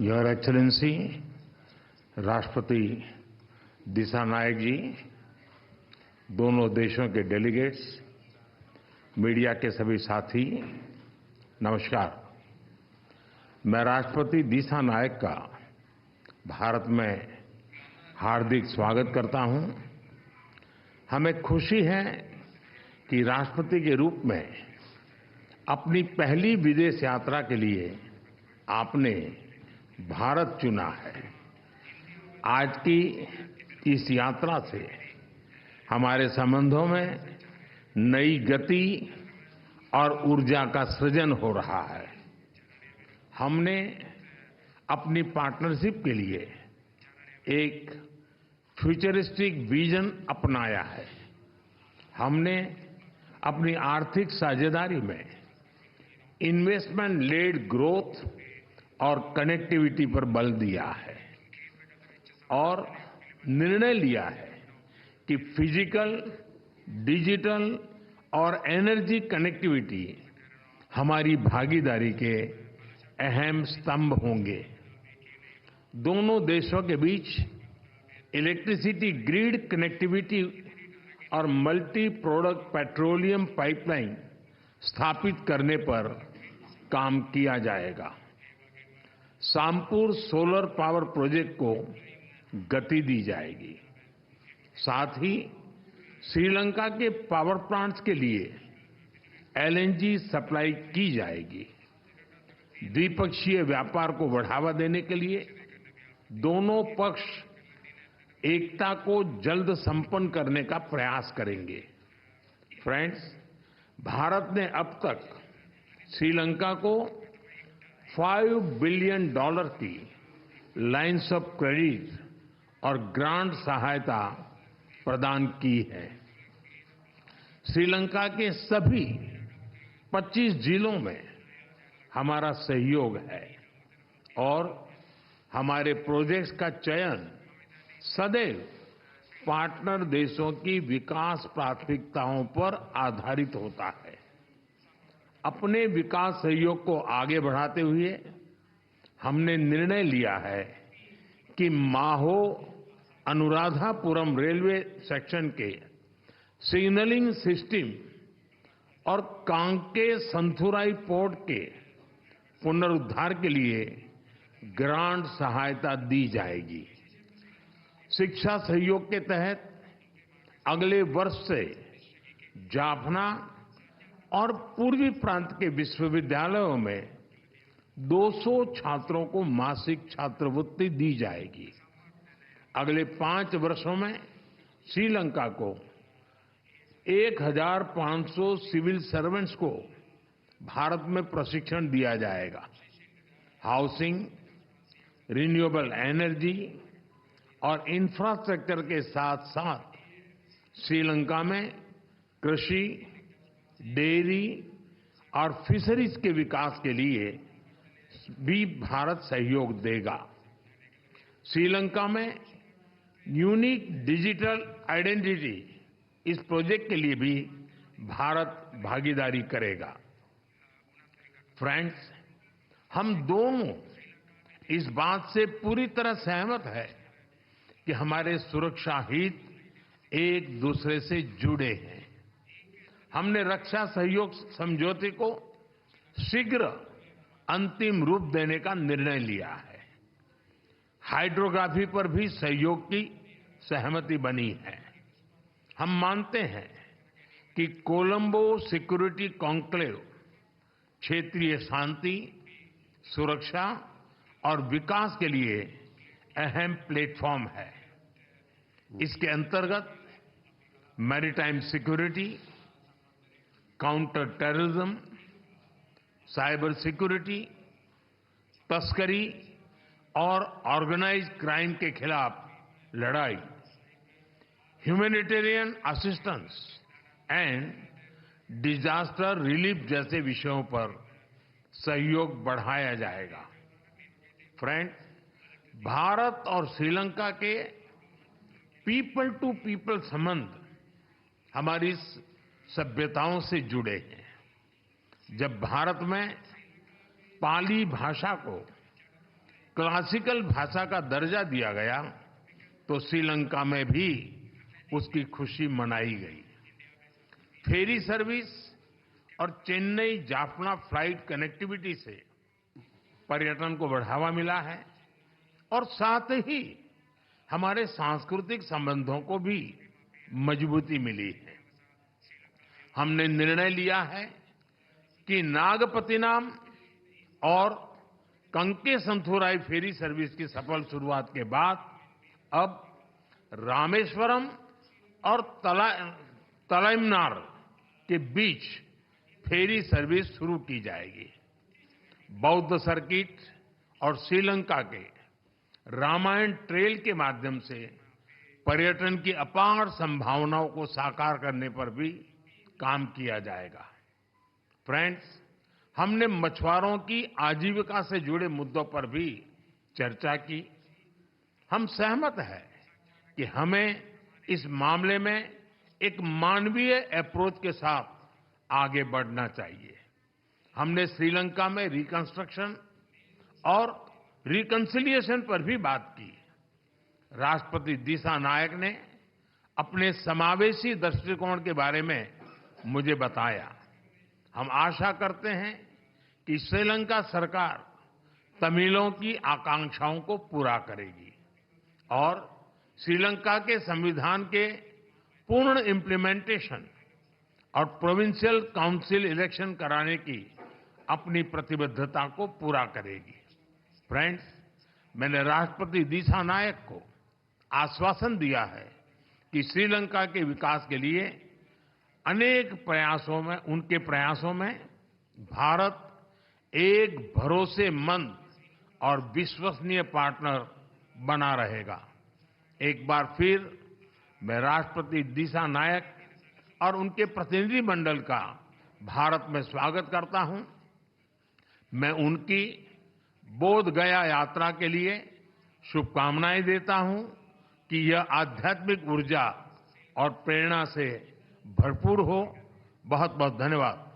Your excellency राष्ट्रपति दिसानायक जी, दोनों देशों के डेलीगेट्स, मीडिया के सभी साथी, नमस्कार। मैं राष्ट्रपति दिसानायक का भारत में हार्दिक स्वागत करता हूं। हमें खुशी है कि राष्ट्रपति के रूप में अपनी पहली विदेश यात्रा के लिए आपने भारत चुना है। आज की इस यात्रा से हमारे संबंधों में नई गति और ऊर्जा का सृजन हो रहा है। हमने अपनी पार्टनरशिप के लिए एक फ्यूचरिस्टिक विजन अपनाया है। हमने अपनी आर्थिक साझेदारी में इन्वेस्टमेंट लेड ग्रोथ और कनेक्टिविटी पर बल दिया है और निर्णय लिया है कि फिजिकल, डिजिटल और एनर्जी कनेक्टिविटी हमारी भागीदारी के अहम स्तंभ होंगे। दोनों देशों के बीच इलेक्ट्रिसिटी ग्रिड कनेक्टिविटी और मल्टी प्रोडक्ट पेट्रोलियम पाइपलाइन स्थापित करने पर काम किया जाएगा। सामपुर सोलर पावर प्रोजेक्ट को गति दी जाएगी। साथ ही श्रीलंका के पावर प्लांट्स के लिए एलएनजी सप्लाई की जाएगी। द्विपक्षीय व्यापार को बढ़ावा देने के लिए दोनों पक्ष एकता को जल्द संपन्न करने का प्रयास करेंगे। फ्रेंड्स, भारत ने अब तक श्रीलंका को $5 बिलियन की लाइन्स ऑफ क्रेडिट और ग्रांट सहायता प्रदान की है। श्रीलंका के सभी 25 जिलों में हमारा सहयोग है और हमारे प्रोजेक्ट्स का चयन सदैव पार्टनर देशों की विकास प्राथमिकताओं पर आधारित होता है। अपने विकास सहयोग को आगे बढ़ाते हुए हमने निर्णय लिया है कि माहो अनुराधापुरम रेलवे सेक्शन के सिग्नलिंग सिस्टम और कांके संथुराई पोर्ट के पुनरुद्धार के लिए ग्रांट सहायता दी जाएगी। शिक्षा सहयोग के तहत अगले वर्ष से जाफना और पूर्वी प्रांत के विश्वविद्यालयों में 200 छात्रों को मासिक छात्रवृत्ति दी जाएगी। अगले 5 वर्षों में श्रीलंका को 1500 सिविल सर्वेंट्स को भारत में प्रशिक्षण दिया जाएगा। हाउसिंग, रिन्यूएबल एनर्जी और इंफ्रास्ट्रक्चर के साथ साथ श्रीलंका में कृषि, डेयरी और फिशरीज के विकास के लिए भी भारत सहयोग देगा। श्रीलंका में यूनिक डिजिटल आइडेंटिटी, इस प्रोजेक्ट के लिए भी भारत भागीदारी करेगा। फ्रेंड्स, हम दोनों इस बात से पूरी तरह सहमत हैं कि हमारे सुरक्षा हित एक दूसरे से जुड़े हैं। हमने रक्षा सहयोग समझौते को शीघ्र अंतिम रूप देने का निर्णय लिया है। हाइड्रोग्राफी पर भी सहयोग की सहमति बनी है। हम मानते हैं कि कोलंबो सिक्योरिटी कॉन्क्लेव क्षेत्रीय शांति, सुरक्षा और विकास के लिए अहम प्लेटफॉर्म है। इसके अंतर्गत maritime security, counter terrorism, cyber security, तस्करी और ऑर्गेनाइज्ड क्राइम के खिलाफ लड़ाई, humanitarian assistance and disaster relief जैसे विषयों पर सहयोग बढ़ाया जाएगा। फ्रेंड, भारत और श्रीलंका के पीपल टू पीपल संबंध हमारी सभ्यताओं से जुड़े हैं। जब भारत में पाली भाषा को क्लासिकल भाषा का दर्जा दिया गया तो श्रीलंका में भी उसकी खुशी मनाई गई। फेरी सर्विस और चेन्नई जाफना फ्लाइट कनेक्टिविटी से पर्यटन को बढ़ावा मिला है और साथ ही हमारे सांस्कृतिक संबंधों को भी मजबूती मिली है। हमने निर्णय लिया है कि नागपत्तिनम और कंकेसंथुराई फेरी सर्विस की सफल शुरुआत के बाद अब रामेश्वरम और तलाइमनार के बीच फेरी सर्विस शुरू की जाएगी। बौद्ध सर्किट और श्रीलंका के रामायण ट्रेल के माध्यम से पर्यटन की अपार संभावनाओं को साकार करने पर भी काम किया जाएगा। फ्रेंड्स, हमने मछुआरों की आजीविका से जुड़े मुद्दों पर भी चर्चा की। हम सहमत हैं कि हमें इस मामले में एक मानवीय अप्रोच के साथ आगे बढ़ना चाहिए। हमने श्रीलंका में रिकंस्ट्रक्शन और रिकंसिलिएशन पर भी बात की। राष्ट्रपति दिसानायक ने अपने समावेशी दृष्टिकोण के बारे में मुझे बताया। हम आशा करते हैं कि श्रीलंका सरकार तमिलों की आकांक्षाओं को पूरा करेगी और श्रीलंका के संविधान के पूर्ण इम्प्लीमेंटेशन और प्रोविंशियल काउंसिल इलेक्शन कराने की अपनी प्रतिबद्धता को पूरा करेगी। फ्रेंड्स, मैंने राष्ट्रपति दिसानायक को आश्वासन दिया है कि श्रीलंका के विकास के लिए उनके प्रयासों में भारत एक भरोसेमंद और विश्वसनीय पार्टनर बना रहेगा। एक बार फिर मैं राष्ट्रपति दिसानायक और उनके प्रतिनिधिमंडल का भारत में स्वागत करता हूं। मैं उनकी बोध गया यात्रा के लिए शुभकामनाएं देता हूं कि यह आध्यात्मिक ऊर्जा और प्रेरणा से भरपूर हो। बहुत बहुत धन्यवाद।